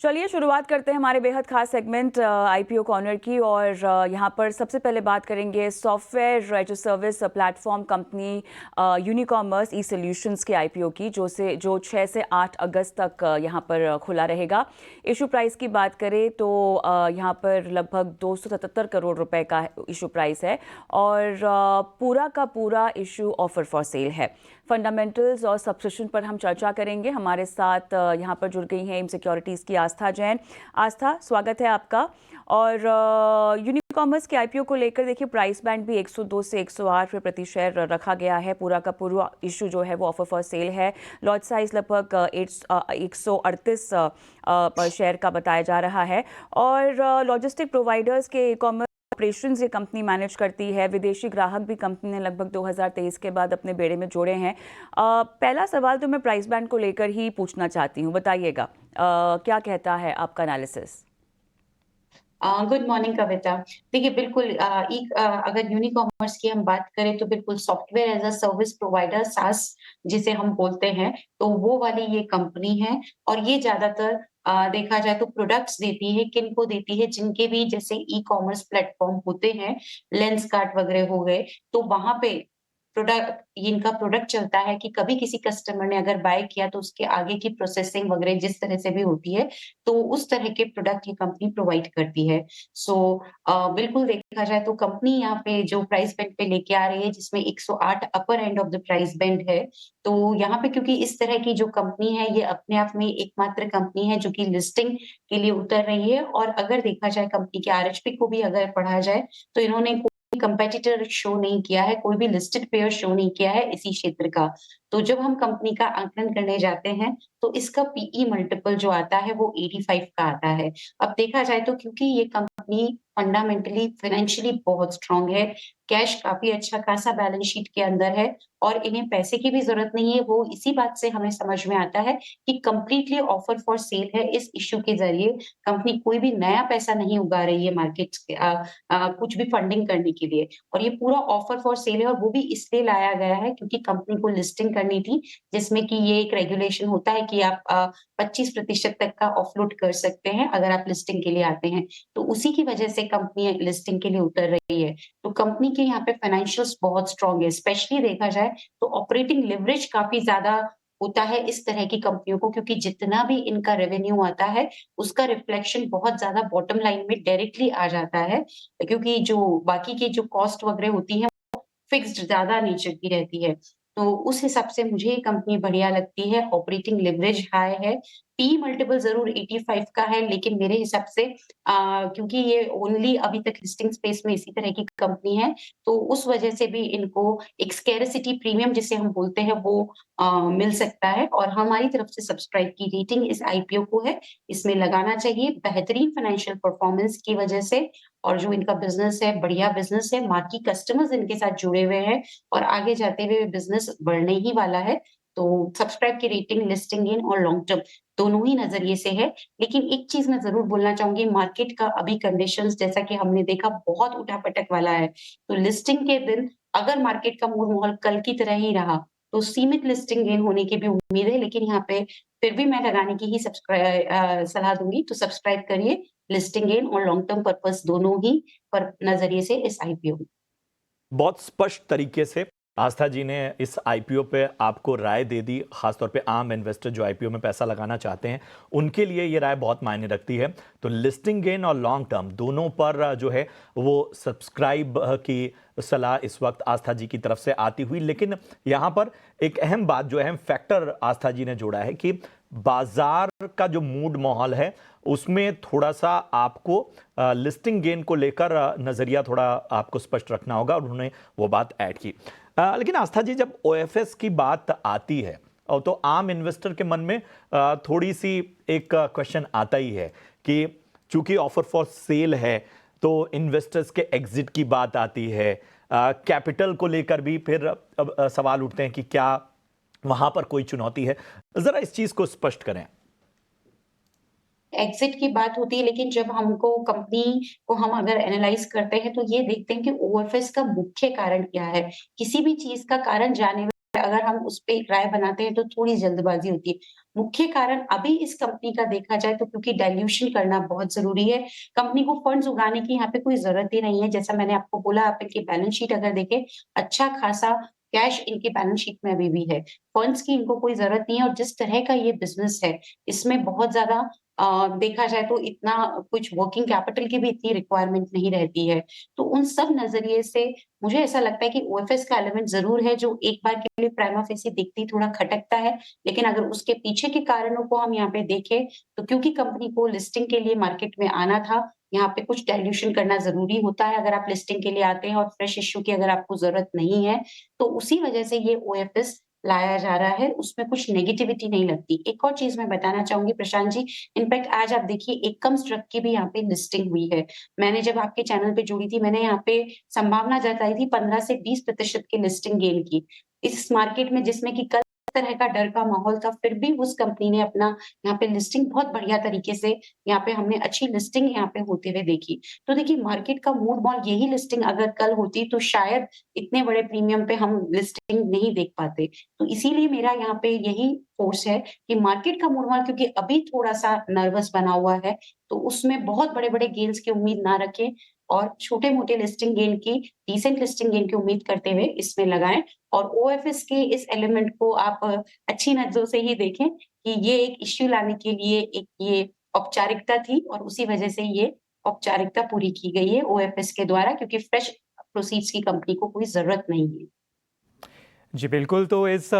चलिए शुरुआत करते हैं हमारे बेहद खास सेगमेंट आईपीओ कॉर्नर की। और यहाँ पर सबसे पहले बात करेंगे software as a service platform company Unicommerce e solutions के आईपीओ की, जो 6 से 8 अगस्त तक यहाँ पर खुला रहेगा। इशू प्राइस की बात करें तो यहाँ पर लगभग 277 करोड़ रुपए का इशू प्राइस है और पूरा का पूरा इशू ऑफर फॉर सेल है। फंडामेंटल्स और सब्सक्रिप्शन पर हम चर्चा करेंगे। हमारे साथ यहाँ पर जुड़ गई हैं एम सिक्योरिटीज़ की आस्था जैन। आस्था, स्वागत है आपका। और यूनिकॉमर्स के आईपीओ को लेकर देखिए, प्राइस बैंड भी 102 से 108 रुपये प्रति शेयर रखा गया है। पूरा का पूरा इशू जो है वो ऑफर फॉर सेल है। लॉट साइज लगभग 138 पर शेयर का बताया जा रहा है। और लॉजिस्टिक प्रोवाइडर्स के कॉमर्स ऑपरेशंस ये कंपनी मैनेज करती है। विदेशी ग्राहक भी कंपनी ने लगभग 2023 के बाद अपने बेड़े में जोड़े हैं। पहला सवाल तो मैं प्राइस बैंड को लेकर ही पूछना चाहती हूँ, बताइएगा क्या कहता है आपका एनालिसिस। गुड मॉर्निंग कविता। देखिए बिल्कुल अगर यूनिकॉमर्स की हम बात करें तो बिल्कुल software as a service provider SaaS जिसे हम बोलते हैं, तो वो वाली ये कंपनी है। और ये ज्यादातर देखा जाए तो प्रोडक्ट्स देती है। किनको देती है? जिनके भी जैसे ई कॉमर्स प्लेटफॉर्म होते हैं, लेंस कार्ट वगैरह हो गए, तो वहां पे प्रोडक्ट इनका प्रोडक्ट चलता है कि कभी किसी कस्टमर ने अगर बाय किया तो उसके आगे की प्रोसेसिंग वगैरह जिस तरह से भी होती है, तो उस तरह के प्रोडक्ट ये कंपनी प्रोवाइड करती है। सो बिल्कुल देखा जाए तो कंपनी यहाँ पे जो प्राइस बैंड पे लेके आ रही है, जिसमें 108 upper end of the price band है। तो यहाँ पे क्योंकि इस तरह की जो कंपनी है, ये अपने आप में एकमात्र कंपनी है जो कि लिस्टिंग के लिए उतर रही है। और अगर देखा जाए कंपनी के आरएचपी को भी अगर पढ़ा जाए, तो इन्होंने कंपेटिटर शो नहीं किया है, कोई भी लिस्टेड पेयर शो नहीं किया है इसी क्षेत्र का। तो जब हम कंपनी का आकलन करने जाते हैं, तो इसका पीई मल्टीपल जो आता है वो 85 का आता है। अब देखा जाए तो क्योंकि ये कंपनी फंडामेंटली फाइनेंशियली बहुत स्ट्रांग है, कैश काफी अच्छा खासा बैलेंस शीट के अंदर है और इन्हें पैसे की भी जरूरत नहीं है। वो इसी बात से हमें समझ में आता है कि कंप्लीटली ऑफर फॉर सेल है। इस इश्यू के जरिए कंपनी कोई भी नया पैसा नहीं उगा रही है मार्केट कुछ भी फंडिंग करने के लिए। और ये पूरा ऑफर फॉर सेल है, और वो भी इसलिए लाया गया है क्योंकि कंपनी को लिस्टिंग करनी थी, जिसमें कि ये एक रेगुलेशन होता है कि आप 25% तक का ऑफलोड कर सकते हैं अगर आप लिस्टिंग के लिए आते हैं। तो उसी की वजह से कंपनी लिस्टिंग के लिए उतर रही है। तो कंपनी के यहाँ पे फाइनेंशियल्स बहुत स्ट्रांग है। स्पेशली देखा जाए तो ऑपरेटिंग लिवरेज काफी ज्यादा होता है इस तरह की कंपनियों को, क्योंकि जितना भी इनका रेवेन्यू आता है, उसका रिफ्लेक्शन बहुत ज्यादा बॉटम लाइन में डायरेक्टली आ जाता है। क्योंकि जो बाकी की जो कॉस्ट वगैरह होती है, फिक्स्ड ज्यादा नेचर की रहती है। तो उस हिसाब से मुझे ये कंपनी बढ़िया लगती है। ऑपरेटिंग लिवरेज हाई है। पी मल्टीपल जरूर 85 का है, लेकिन मेरे हिसाब से क्योंकि ये ओनली अभी तक लिस्टिंग स्पेस में इसी तरह की कंपनी है, तो उस वजह से भी इनको एक स्कैरसिटी प्रीमियम जिसे हम बोलते हैं वो मिल सकता है। और हमारी तरफ से सब्सक्राइब की रेटिंग इस आईपीओ को है, इसमें लगाना चाहिए। बेहतरीन फाइनेंशियल परफॉर्मेंस की वजह से, और जो इनका बिजनेस है बढ़िया बिजनेस है, मार्की कस्टमर्स इनके साथ जुड़े हुए हैं और आगे जाते हुए बिजनेस बढ़ने ही वाला है। तो सब्सक्राइब की रेटिंग लिस्टिंग इन और लॉन्ग टर्म दोनों ही नजरिए से है। लेकिन एक चीज मैं जरूर बोलना चाहूंगी, मार्केट का अभी कंडीशंस जैसा कि हमने देखा बहुत उठापटक वाला है। तो लिस्टिंग के दिन अगर मार्केट का मूड माहौल कल की तरह ही रहा, तो सीमित लिस्टिंग गेन होने की भी उम्मीद है। लेकिन यहाँ पे फिर भी मैं लगाने की ही सलाह दूंगी। तो सब्सक्राइब करिए लिस्टिंग गेन और लॉन्ग टर्म पर्पस दोनों ही पर नजरिए से इस आईपीओ। बहुत स्पष्ट तरीके से आस्था जी ने इस आईपीओ पे आपको राय दे दी। खासतौर पे आम इन्वेस्टर जो आईपीओ में पैसा लगाना चाहते हैं, उनके लिए ये राय बहुत मायने रखती है। तो लिस्टिंग गेन और लॉन्ग टर्म दोनों पर जो है वो सब्सक्राइब की सलाह इस वक्त आस्था जी की तरफ से आती हुई। लेकिन यहाँ पर एक अहम बात, जो अहम फैक्टर आस्था जी ने जोड़ा है कि बाजार का जो मूड माहौल है, उसमें थोड़ा सा आपको लिस्टिंग गेन को लेकर नजरिया थोड़ा आपको स्पष्ट रखना होगा, और उन्होंने वो बात ऐड की। लेकिन आस्था जी, जब ओएफएस की बात आती है और तो आम इन्वेस्टर के मन में थोड़ी सी एक क्वेश्चन आता ही है कि चूंकि ऑफर फॉर सेल है, तो इन्वेस्टर्स के एग्जिट की बात आती है। कैपिटल को लेकर भी फिर सवाल उठते हैं कि क्या वहां पर कोई चुनौती है। जरा इस चीज को स्पष्ट करें। एग्जिट की बात होती है, लेकिन जब हमको कंपनी को हम अगर एनालाइज करते हैं, तो ये देखते हैं कि ओएफएस का मुख्य कारण क्या है। किसी भी चीज का कारण जाने अगर हम उस पे एक राय बनाते हैं तो थोड़ी जल्दबाजी होती है। मुख्य कारण अभी इस कंपनी का देखा जाए तो क्योंकि डाइल्यूशन करना बहुत ज़रूरी है। कंपनी को फंड्स उगाने की यहाँ पे कोई ज़रूरत ही नहीं है। जैसा मैंने आपको बोला, आप इनकी बैलेंस शीट अगर देखें, अच्छा खासा कैश इनकी बैलेंस शीट में अभी भी है। फंड्स की इनको कोई ज़रूरत नहीं है और जिस तरह का ये बिज़नेस है, इसमें बहुत ज़्यादा देखा जाए तो इतना कुछ वर्किंग कैपिटल की भी इतनी रिक्वायरमेंट नहीं रहती है। तो उन सब नज़रिए से मुझे ऐसा लगता है कि ओएफएस का एलिमेंट ज़रूर है जो एक बार के लिए प्राइमा फेसी दिखती थोड़ा खटकता है। लेकिन अगर उसके पीछे के कारणों को हम यहाँ पे देखें, तो क्योंकि कंपनी को लिस्टिंग के लिए मार्केट में आना था, यहाँ पे कुछ डाइल्यूशन करना ज़रूरी होता है अगर आप लिस्टिंग के लिए आते हैं और फ्रेश इश्यू की अगर आपको ज़रूरत नहीं है, तो उसी वजह से ये ओएफएस लाया जा रहा है, उसमें कुछ नेगेटिविटी नहीं लगती। एक और चीज़ मैं बताना चाहूँगी प्रशांत जी, इनफैक्ट आज आप देखिए एकम्स ट्रक की भी यहाँ पे लिस्टिंग हुई है। मैंने जब आपके चैनल पे जुड़ी थी, मैंने यहाँ पे संभावना जताई थी 15 से 20% की लिस्टिंग गेन की। इस मार्केट में जिसमें कि कल तरह का डर का माहौल था, फिर भी उस कंपनी ने अपना यहाँ पे लिस्टिंग बहुत बढ़िया तरीके से यहाँ पे हमने अच्छी लिस्टिंग यहाँ पे होते हुए देखी। तो देखिए मार्केट का मूड मॉल यही लिस्टिंग अगर कल होती तो शायद इतने बड़े प्रीमियम पे हम लिस्टिंग नहीं देख पाते। तो इसीलिए मेरा यहाँ पे यही फोर्स है कि मार्केट का मूड मॉल क्योंकि अभी थोड़ा-सा नर्वस बना हुआ है, तो उसमें बहुत बड़े-बड़े गेन्स की उम्मीद ना रखें और छोटे-मोटे लिस्टिंग गेन की डिसेंट लिस्टिंग गेन की उम्मीद करते हुए इसमें लगाएँ और ओएफएस के इस एलिमेंट को आप अच्छी नज़रों से ही देखें कि ये एक इश्यू लाने के लिए एक ये औपचारिकता थी और उसी वजह से ये औपचारिकता पूरी की गई है ओएफएस के द्वारा क्योंकि फ्रेश प्रोसीड्स की कंपनी को कोई ज़रूरत नहीं है। जी बिल्कुल, तो इस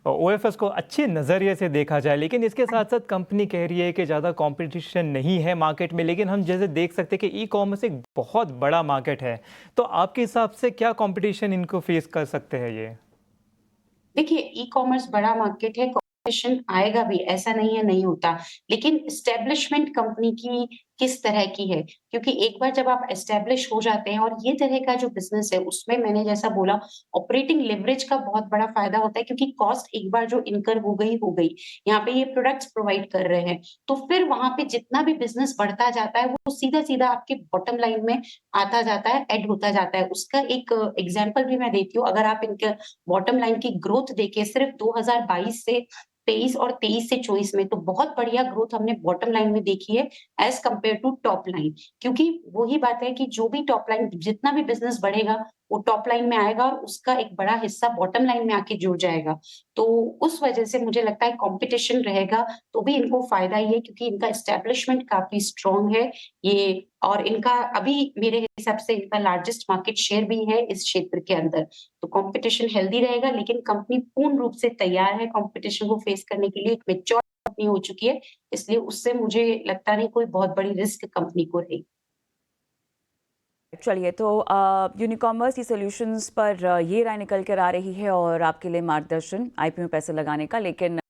ओएफएस को अच्छे नज़रिए से देखा जाए, लेकिन इसके साथ-साथ कंपनी कह रही है कि ज़्यादा कॉम्पिटिशन नहीं है मार्केट में, लेकिन हम जैसे देख सकते हैं कि ई-कॉमर्स एक बहुत बड़ा मार्केट है। तो आपके हिसाब से क्या कॉम्पिटिशन इनको फेस कर सकते हैं ये? देखिए, ई-कॉमर्स बड़ा मार्केट है, कॉम्पिटिशन आएगा भी, ऐसा नहीं है नहीं होता। लेकिन एस्टेब्लिशमेंट कंपनी की किस तरह की है? क्योंकि एक बार जब आप एस्टेब्लिश हो जाते हैं और ये तरह का जो बिज़नेस है, उसमें मैंने जैसा बोला ऑपरेटिंग लेवरेज का बहुत बड़ा फ़ायदा होता है क्योंकि कॉस्ट एक बार जो इनकर हो गई, हो गई। यहाँ पे ये प्रोडक्ट्स प्रोवाइड कर रहे हैं, तो फिर वहाँ पे जितना भी बिज़नेस बढ़ता जाता है, वो सीधा-सीधा आपके बॉटम लाइन में आता जाता है, ऐड होता जाता है। उसका एक एग्ज़ाम्पल भी मैं देती हूँ, अगर आप इनके बॉटम लाइन की ग्रोथ देखें सिर्फ 2022 से 23 और 23 से 24 में तो बहुत बढ़िया ग्रोथ हमने बॉटम लाइन में देखी है as compared to top line. क्योंकि वही बात है कि जो भी टॉप लाइन जितना भी बिज़नेस बढ़ेगा, वो टॉप लाइन में आएगा और उसका एक बड़ा हिस्सा बॉटम लाइन में आके जुड़ जाएगा। तो उस वजह से मुझे लगता है कॉम्पिटिशन रहेगा, तो भी इनको फ़ायदा ही है क्योंकि इनका एस्टेब्लिशमेंट काफ़ी स्ट्रॉन्ग है। ये और इनका अभी मेरे हिसाब से इनका लार्जेस्ट मार्केट शेयर भी है इस क्षेत्र के अंदर। तो कॉम्पिटिशन हेल्दी रहेगा लेकिन कंपनी पूर्ण रूप से तैयार है कॉम्पिटिशन को फेस करने के लिए, एक मैच्योर कंपनी हो चुकी है, इसलिए उससे मुझे लगता नहीं कोई बहुत बड़ी रिस्क कंपनी को रहेगी। चलिए, तो यूनिकॉमर्स ई सॉल्यूशंस पर ये राय निकल कर आ रही है और आपके लिए मार्गदर्शन आईपीओ में पैसे लगाने का, लेकिन